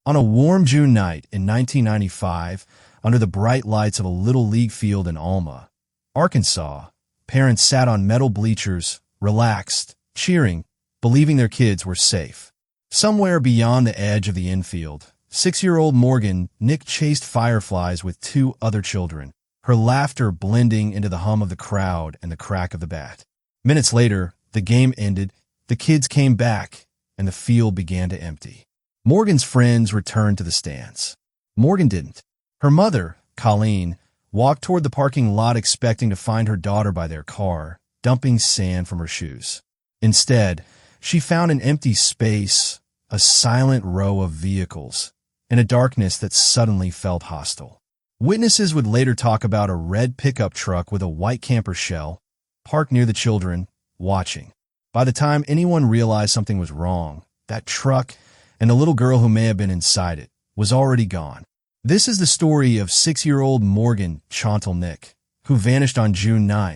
On a warm June night in 1995, under the bright lights of a little league field in Alma, Arkansas, parents sat on metal bleachers, relaxed, cheering, believing their kids were safe. Somewhere beyond the edge of the infield, 6-year-old Morgan Nick chased fireflies with 2 other children, her laughter blending into the hum of the crowd and the crack of the bat. Minutes later, the game ended, the kids came back, and the field began to empty. Morgan's friends returned to the stands. Morgan didn't. Her mother, Colleen, walked toward the parking lot expecting to find her daughter by their car, dumping sand from her shoes. Instead, she found an empty space, a silent row of vehicles, and a darkness that suddenly felt hostile. Witnesses would later talk about a red pickup truck with a white camper shell, parked near the children, watching. By the time anyone realized something was wrong, that truck and the little girl who may have been inside it was already gone. This is the story of 6-year-old Morgan Chantal Nick, who vanished on June 9,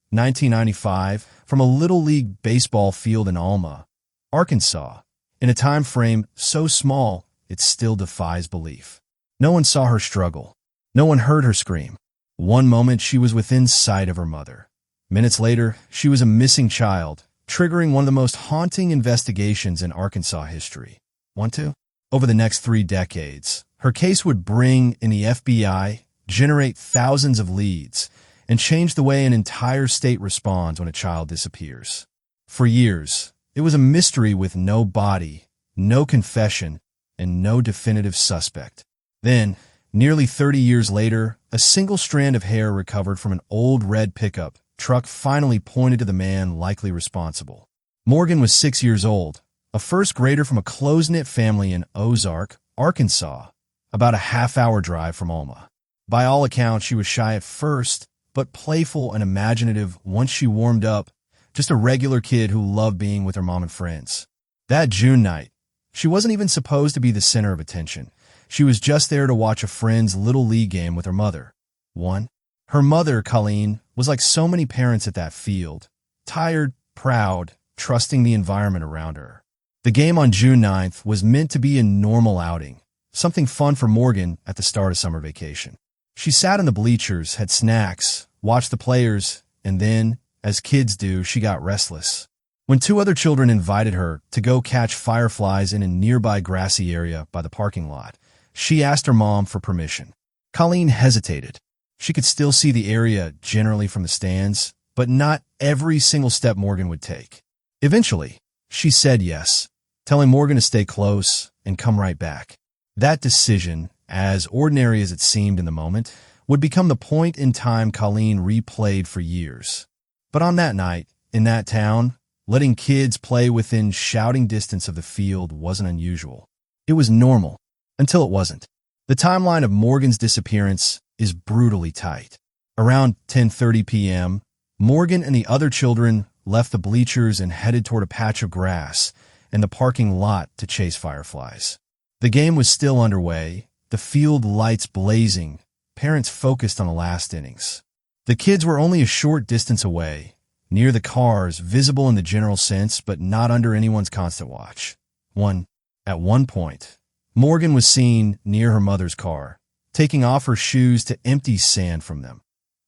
1995, from a Little League baseball field in Alma, Arkansas, in a time frame so small it still defies belief. No one saw her struggle. No one heard her scream. One moment she was within sight of her mother. Minutes later, she was a missing child, triggering one of the most haunting investigations in Arkansas history. Want to? Over the next 3 decades, her case would bring in the FBI, generate thousands of leads, and change the way an entire state responds when a child disappears. For years, it was a mystery with no body, no confession, and no definitive suspect. Then, nearly 30 years later, a single strand of hair recovered from an old red pickup truck finally pointed to the man likely responsible. Morgan was 6 years old, a first grader from a close-knit family in Ozark, Arkansas, about a half-hour drive from Alma. By all accounts, she was shy at first, but playful and imaginative once she warmed up, just a regular kid who loved being with her mom and friends. That June night, she wasn't even supposed to be the center of attention. She was just there to watch a friend's Little League game with her mother. Her mother, Colleen, was like so many parents at that field, tired, proud, trusting the environment around her. The game on June 9th was meant to be a normal outing, something fun for Morgan at the start of summer vacation. She sat in the bleachers, had snacks, watched the players, and then, as kids do, she got restless. When 2 other children invited her to go catch fireflies in a nearby grassy area by the parking lot, she asked her mom for permission. Colleen hesitated. She could still see the area generally from the stands, but not every single step Morgan would take. Eventually, she said yes, telling Morgan to stay close and come right back. That decision, as ordinary as it seemed in the moment, would become the point in time Colleen replayed for years. But on that night, in that town, letting kids play within shouting distance of the field wasn't unusual. It was normal, until it wasn't. The timeline of Morgan's disappearance is brutally tight. Around 10:30 p.m., Morgan and the other children left the bleachers and headed toward a patch of grass in the parking lot to chase fireflies. The game was still underway, the field lights blazing, parents focused on the last innings. The kids were only a short distance away, near the cars, visible in the general sense, but not under anyone's constant watch. At one point, Morgan was seen near her mother's car, taking off her shoes to empty sand from them.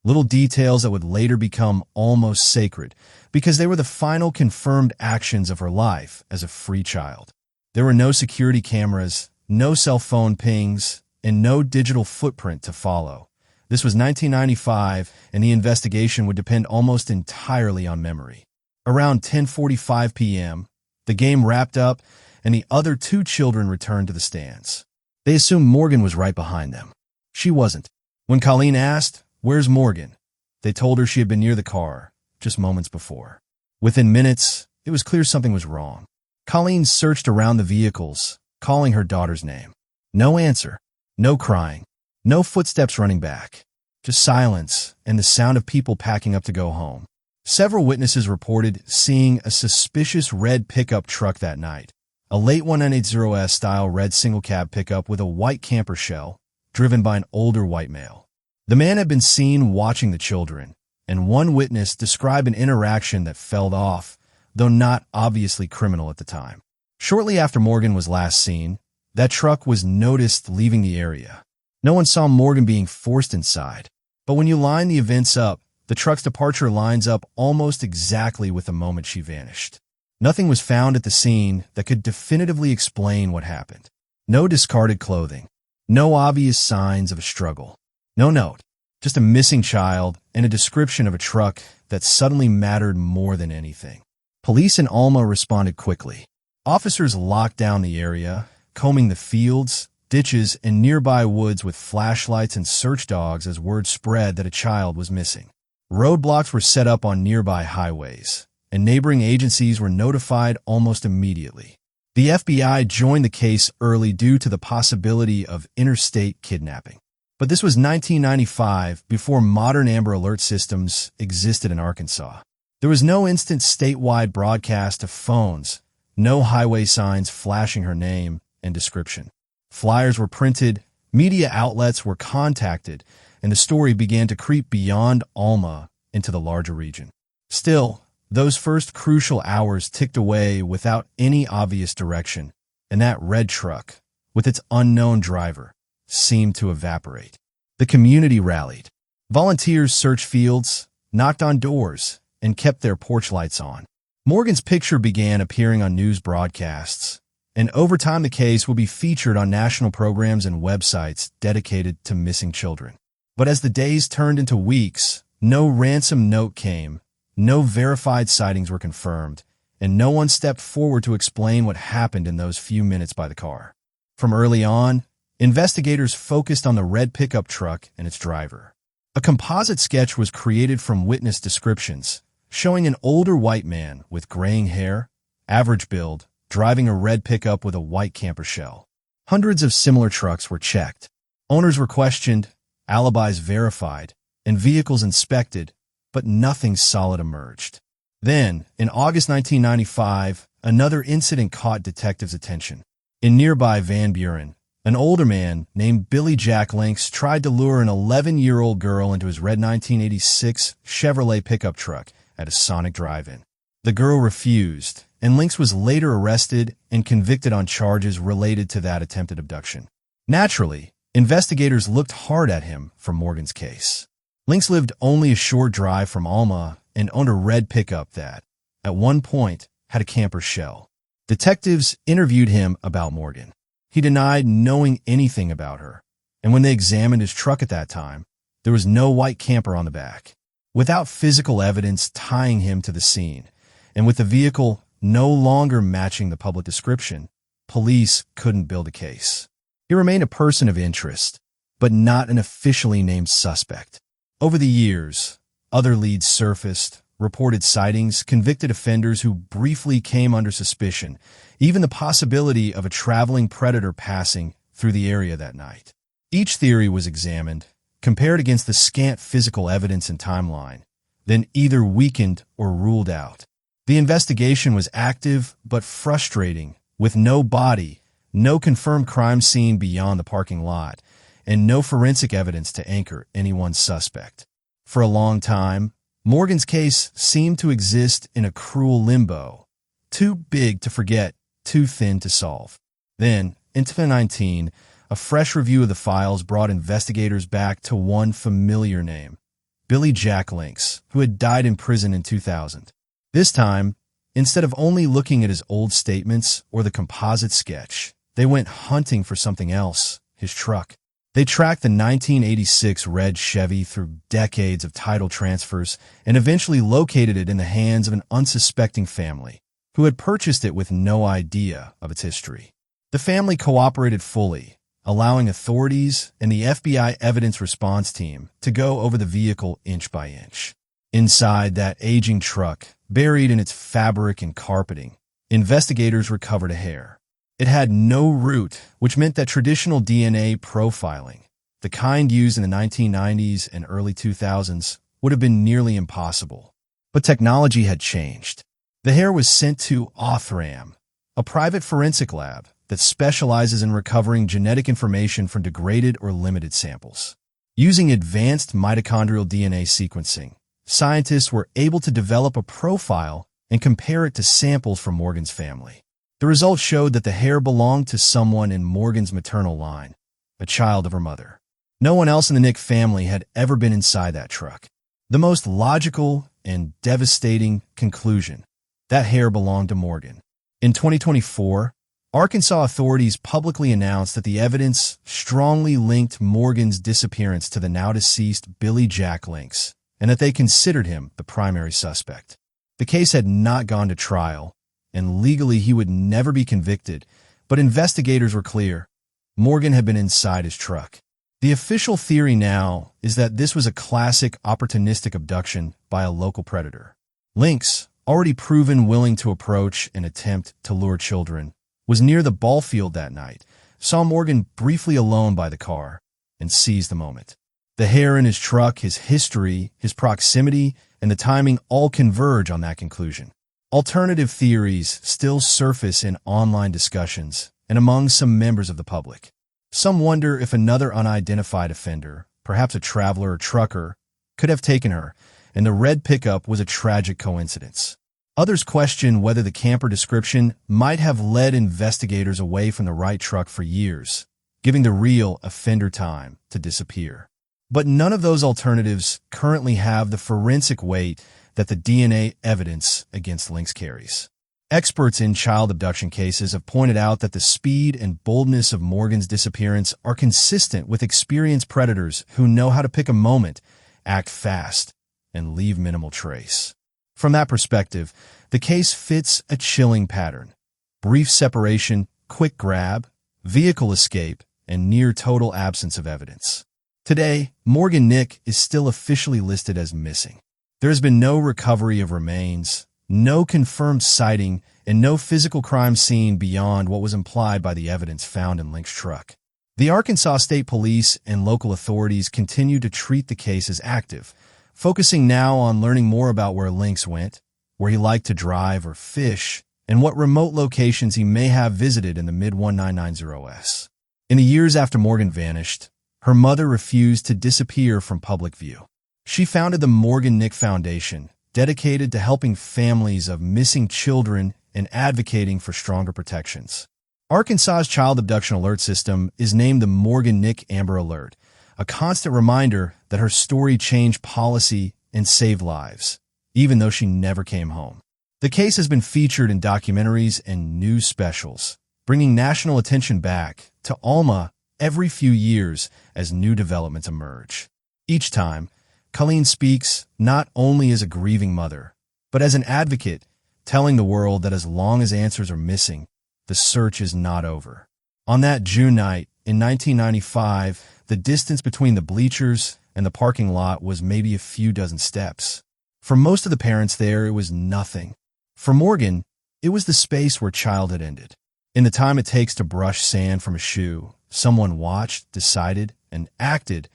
Little details that would later become almost sacred, because they were the final confirmed actions of her life as a free child. There were no security cameras, no cell phone pings, and no digital footprint to follow. This was 1995, and the investigation would depend almost entirely on memory. Around 10:45 p.m., the game wrapped up, and the other 2 children returned to the stands. They assumed Morgan was right behind them. She wasn't. When Colleen asked, "Where's Morgan?" they told her she had been near the car just moments before. Within minutes, it was clear something was wrong. Colleen searched around the vehicles, calling her daughter's name. No answer, no crying, no footsteps running back, just silence and the sound of people packing up to go home. Several witnesses reported seeing a suspicious red pickup truck that night, a late 1980S style red single-cab pickup with a white camper shell, driven by an older white male. The man had been seen watching the children, and one witness described an interaction that fell off, though not obviously criminal at the time. Shortly after Morgan was last seen, That truck was noticed leaving the area. No one saw Morgan being forced inside. But when you line the events up, the truck's departure lines up almost exactly with the moment she vanished. Nothing was found at the scene that could definitively explain what happened. No discarded clothing. No obvious signs of a struggle. No note. Just a missing child and a description of a truck that suddenly mattered more than anything. Police in Alma responded quickly. Officers locked down the area, combing the fields, ditches, and nearby woods with flashlights and search dogs as word spread that a child was missing. Roadblocks were set up on nearby highways, and neighboring agencies were notified almost immediately. The FBI joined the case early due to the possibility of interstate kidnapping. But this was 1995, before modern Amber Alert systems existed in Arkansas. There was no instant statewide broadcast of phones, no highway signs flashing her name and description. Flyers were printed, media outlets were contacted, and the story began to creep beyond Alma into the larger region. Still, those first crucial hours ticked away without any obvious direction, and that red truck, with its unknown driver, seemed to evaporate. The community rallied. Volunteers searched fields, knocked on doors, and kept their porch lights on. Morgan's picture began appearing on news broadcasts, and over time the case would be featured on national programs and websites dedicated to missing children. But as the days turned into weeks, no ransom note came, no verified sightings were confirmed, and no one stepped forward to explain what happened in those few minutes by the car. From early on, investigators focused on the red pickup truck and its driver. A composite sketch was created from witness descriptions, showing an older white man with graying hair, average build, driving a red pickup with a white camper shell. Hundreds of similar trucks were checked. Owners were questioned, alibis verified, and vehicles inspected, but nothing solid emerged. Then, in August 1995, another incident caught detectives' attention. In nearby Van Buren, an older man named Billy Jack Lynx tried to lure an 11-year-old girl into his red 1986 Chevrolet pickup truck at a Sonic drive-in. The girl refused, and Lynx was later arrested and convicted on charges related to that attempted abduction. Naturally, investigators looked hard at him for Morgan's case. Lynx lived only a short drive from Alma and owned a red pickup that, at one point, had a camper shell. Detectives interviewed him about Morgan. He denied knowing anything about her, and when they examined his truck at that time, there was no white camper on the back. Without physical evidence tying him to the scene, and with the vehicle no longer matching the public description, police couldn't build a case. He remained a person of interest, but not an officially named suspect. Over the years, other leads surfaced, reported sightings, convicted offenders who briefly came under suspicion, even the possibility of a traveling predator passing through the area that night. Each theory was examined, compared against the scant physical evidence and timeline, then either weakened or ruled out. The investigation was active but frustrating, with no body, no confirmed crime scene beyond the parking lot, and no forensic evidence to anchor any one suspect. For a long time, Morgan's case seemed to exist in a cruel limbo, too big to forget, too thin to solve. Then, in 2019, a fresh review of the files brought investigators back to one familiar name, Billy Jack Lynx, who had died in prison in 2000. This time, instead of only looking at his old statements or the composite sketch, they went hunting for something else, his truck. They tracked the 1986 red Chevy through decades of title transfers and eventually located it in the hands of an unsuspecting family who had purchased it with no idea of its history. The family cooperated fully, allowing authorities and the FBI evidence response team to go over the vehicle inch by inch. Inside that aging truck, buried in its fabric and carpeting, investigators recovered a hair. It had no root, which meant that traditional DNA profiling, the kind used in the 1990s and early 2000s, would have been nearly impossible. But technology had changed. The hair was sent to Othram, a private forensic lab that specializes in recovering genetic information from degraded or limited samples. Using advanced mitochondrial DNA sequencing, scientists were able to develop a profile and compare it to samples from Morgan's family. The results showed that the hair belonged to someone in Morgan's maternal line, a child of her mother. No one else in the Nick family had ever been inside that truck. The most logical and devastating conclusion: that hair belonged to Morgan. In 2024, Arkansas authorities publicly announced that the evidence strongly linked Morgan's disappearance to the now-deceased Billy Jack Links, and that they considered him the primary suspect. The case had not gone to trial, and legally he would never be convicted, but investigators were clear: Morgan had been inside his truck. The official theory now is that this was a classic opportunistic abduction by a local predator. Links, already proven willing to approach and attempt to lure children, was near the ball field that night, saw Morgan briefly alone by the car, and seized the moment. The hair in his truck, his history, his proximity, and the timing all converge on that conclusion. Alternative theories still surface in online discussions and among some members of the public. Some wonder if another unidentified offender, perhaps a traveler or trucker, could have taken her, and the red pickup was a tragic coincidence. Others question whether the camper description might have led investigators away from the right truck for years, giving the real offender time to disappear. But none of those alternatives currently have the forensic weight that the DNA evidence against Links carries. Experts in child abduction cases have pointed out that the speed and boldness of Morgan's disappearance are consistent with experienced predators who know how to pick a moment, act fast, and leave minimal trace. From that perspective, the case fits a chilling pattern: brief separation, quick grab, vehicle escape, and near total absence of evidence. Today, Morgan Nick is still officially listed as missing. There has been no recovery of remains, no confirmed sighting, and no physical crime scene beyond what was implied by the evidence found in Link's truck. The Arkansas State Police and local authorities continue to treat the case as active, focusing now on learning more about where Links went, where he liked to drive or fish, and what remote locations he may have visited in the mid-1990s. In the years after Morgan vanished, her mother refused to disappear from public view. She founded the Morgan Nick Foundation, dedicated to helping families of missing children and advocating for stronger protections. Arkansas's Child Abduction Alert System is named the Morgan Nick Amber Alert, a constant reminder that her story changed policy and saved lives, even though she never came home. The case has been featured in documentaries and news specials, bringing national attention back to Alma every few years as new developments emerge. Each time, Colleen speaks not only as a grieving mother, but as an advocate, telling the world that as long as answers are missing, the search is not over. On that June night in 1995, the distance between the bleachers and the parking lot was maybe a few dozen steps. For most of the parents there, it was nothing. For Morgan, it was the space where childhood ended. In the time it takes to brush sand from a shoe, someone watched, decided, and acted,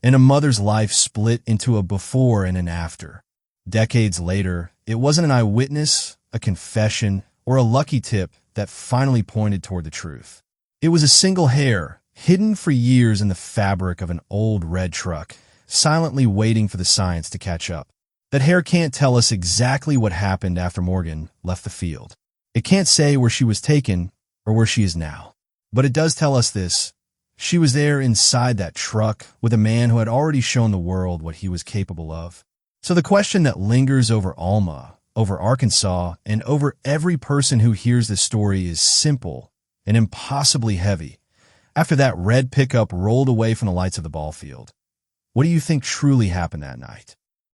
and a mother's life split into a before and an after. Decades later, it wasn't an eyewitness, a confession, or a lucky tip that finally pointed toward the truth. It was a single hair, hidden for years in the fabric of an old red truck, silently waiting for the science to catch up. That hair can't tell us exactly what happened after Morgan left the field. It can't say where she was taken or where she is now. But it does tell us this: she was there inside that truck with a man who had already shown the world what he was capable of. So the question that lingers over Alma, over Arkansas, and over every person who hears this story is simple and impossibly heavy. After that red pickup rolled away from the lights of the ball field, what do you think truly happened that night?